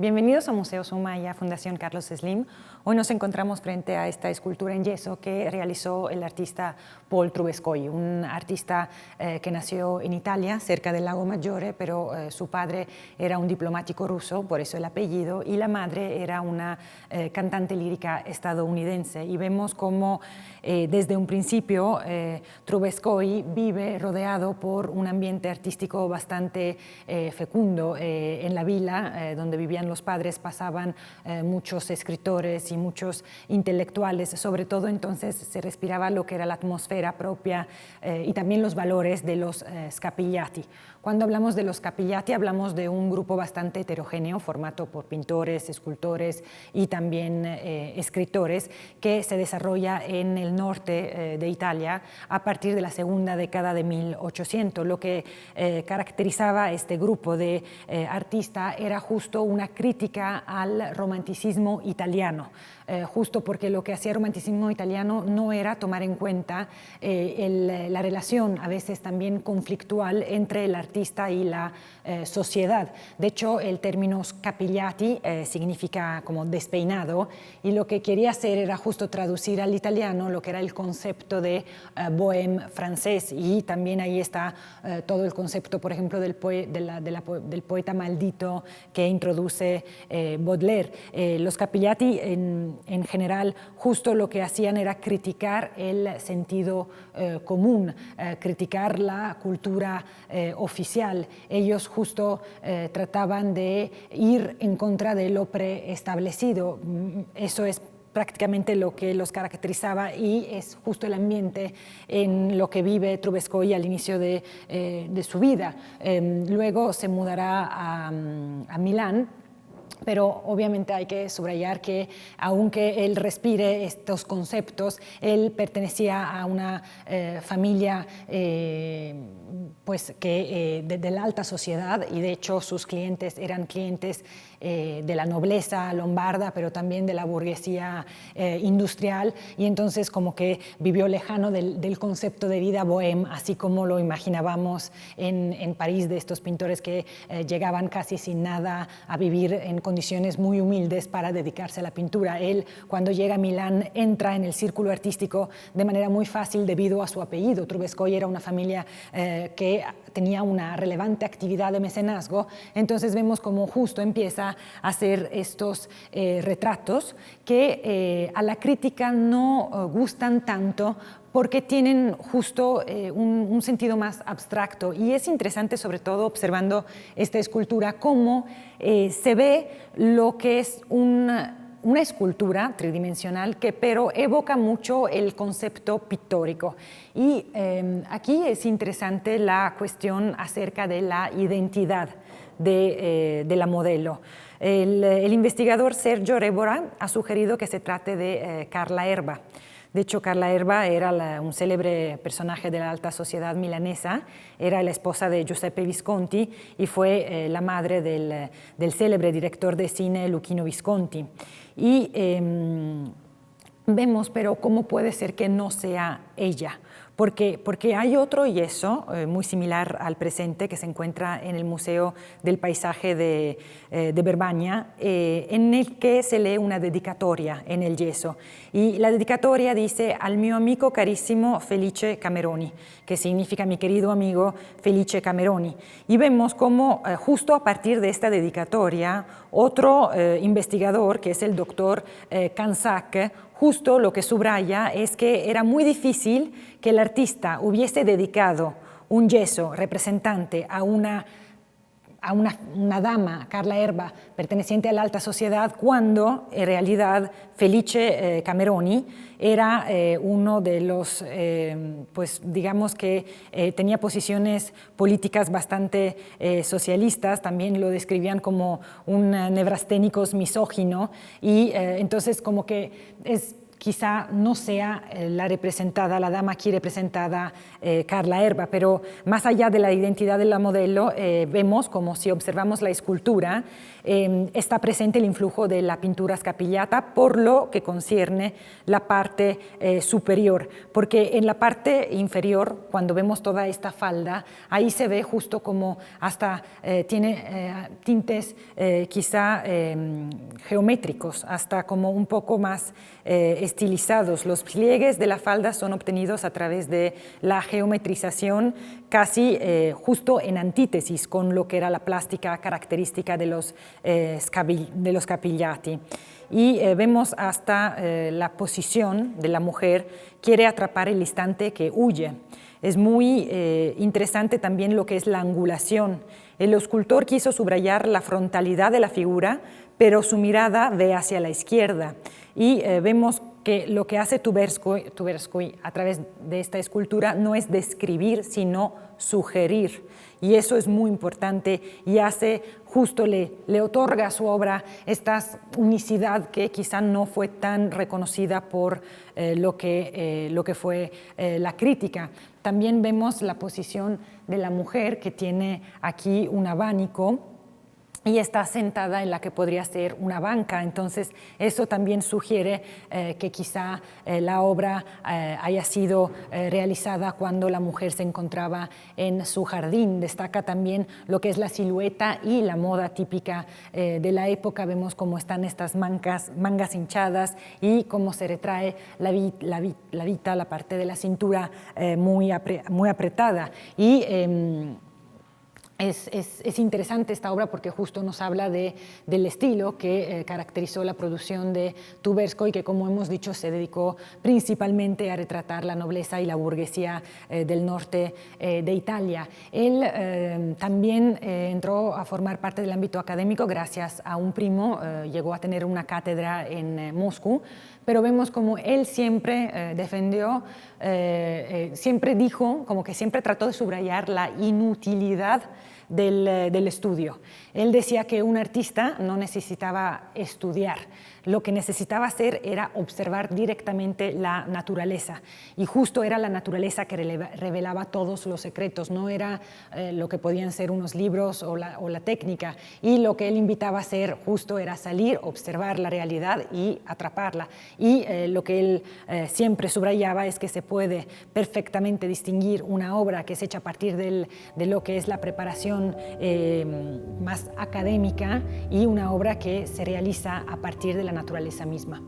Bienvenidos a Museo Suma y a Fundación Carlos Slim. Hoy nos encontramos frente a esta escultura en yeso que realizó el artista Paul Trubetskoy, un artista que nació en Italia, cerca del Lago Maggiore, pero su padre era un diplomático ruso, por eso el apellido, y la madre era una cantante lírica estadounidense. Y vemos cómo desde un principio Trubetskoy vive rodeado por un ambiente artístico bastante fecundo. En la villa donde vivían los padres pasaban muchos escritores y muchos intelectuales, sobre todo entonces se respiraba lo que era la atmósfera propia y también los valores de los Scapigliati. Cuando hablamos de los Scapigliati hablamos de un grupo bastante heterogéneo formado por pintores, escultores y también escritores que se desarrolla en el norte de Italia a partir de la segunda década de 1800. Lo que caracterizaba a este grupo de artistas era justo una crítica al romanticismo italiano, justo porque lo que hacía el romanticismo italiano no era tomar en cuenta la relación a veces también conflictual entre el artista y la sociedad. De hecho, el término Scapigliati significa como despeinado, y lo que quería hacer era justo traducir al italiano lo que era el concepto de bohème francés, y también ahí está todo el concepto, por ejemplo, del poeta maldito que introduce Baudelaire. Los Scapigliati en general justo lo que hacían era criticar el sentido común, criticar la cultura oficial. Ellos justo trataban de ir en contra de lo preestablecido. Eso es prácticamente lo que los caracterizaba, y es justo el ambiente en lo que vive Trubetskoy al inicio de su vida. Luego se mudará a Milán, pero obviamente hay que subrayar que aunque él respire estos conceptos, él pertenecía a una familia pues de la alta sociedad, y de hecho sus clientes eran clientes de la nobleza lombarda, pero también de la burguesía industrial, y entonces como que vivió lejano del concepto de vida bohème, así como lo imaginábamos en París, de estos pintores que llegaban casi sin nada a vivir en condiciones muy humildes para dedicarse a la pintura. Él, cuando llega a Milán, entra en el círculo artístico de manera muy fácil debido a su apellido. Trubetskoy era una familia que tenía una relevante actividad de mecenazgo, entonces vemos cómo justo empieza a hacer estos retratos que a la crítica no gustan tanto, porque tienen justo un sentido más abstracto. Y es interesante, sobre todo observando esta escultura, cómo se ve lo que es una escultura tridimensional, pero evoca mucho el concepto pictórico. Y aquí es interesante la cuestión acerca de la identidad de la modelo. El investigador Sergio Rebora ha sugerido que se trate de Carla Erba. De hecho, Carla Erba era un célebre personaje de la alta sociedad milanesa, era la esposa de Giuseppe Visconti y fue la madre del célebre director de cine Luchino Visconti. Y vemos, pero cómo puede ser que no sea ella, porque hay otro yeso muy similar al presente que se encuentra en el Museo del Paisaje de Verbania, en el que se lee una dedicatoria en el yeso, y la dedicatoria dice: al mio amico carissimo Felice Cameroni, que significa mi querido amigo Felice Cameroni. Y vemos cómo justo a partir de esta dedicatoria otro investigador, que es el doctor Cansac, justo lo que subraya es que era muy difícil que el artista hubiese dedicado un yeso representante a una dama, Carla Erba, perteneciente a la alta sociedad, cuando en realidad Felice Cameroni era uno de los, pues digamos que tenía posiciones políticas bastante socialistas, también lo describían como un nevrasténicos misógino, y entonces como que es quizá no sea la dama aquí representada Carla Erba, pero más allá de la identidad de la modelo, vemos como si observamos la escultura, está presente el influjo de la pintura Scapigliata por lo que concierne la parte superior, porque en la parte inferior, cuando vemos toda esta falda, ahí se ve justo como hasta tiene tintes quizá geométricos, hasta como un poco más estilizados. Los pliegues de la falda son obtenidos a través de la geometrización casi justo en antítesis con lo que era la plástica característica de los Scapigliati. Y vemos hasta la posición de la mujer, quiere atrapar el instante que huye. Es muy interesante también lo que es la angulación. El escultor quiso subrayar la frontalidad de la figura, pero su mirada ve hacia la izquierda. Y vemos que lo que hace Tversky a través de esta escultura no es describir, sino sugerir. Y eso es muy importante y justo le otorga a su obra esta unicidad que quizá no fue tan reconocida por lo que fue la crítica. También vemos la posición de la mujer que tiene aquí un abanico y está sentada en la que podría ser una banca. Entonces, eso también sugiere que quizá la obra haya sido realizada cuando la mujer se encontraba en su jardín. Destaca también lo que es la silueta y la moda típica de la época. Vemos cómo están estas mangas hinchadas y cómo se retrae la vita, la parte de la cintura muy apretada. Y es interesante esta obra porque justo nos habla del estilo que caracterizó la producción de Tversky, que como hemos dicho se dedicó principalmente a retratar la nobleza y la burguesía del norte de Italia. Él también entró a formar parte del ámbito académico gracias a un primo, llegó a tener una cátedra en Moscú, pero vemos como él siempre defendió, siempre dijo, como que siempre trató de subrayar la inutilidad del estudio. Él decía que un artista no necesitaba estudiar, lo que necesitaba hacer era observar directamente la naturaleza, y justo era la naturaleza que revelaba todos los secretos, no era lo que podían ser unos libros o la técnica, y lo que él invitaba a hacer justo era salir, observar la realidad y atraparla. Y lo que él siempre subrayaba es que se puede perfectamente distinguir una obra que es hecha a partir de lo que es la preparación más académica y una obra que se realiza a partir de la naturaleza misma.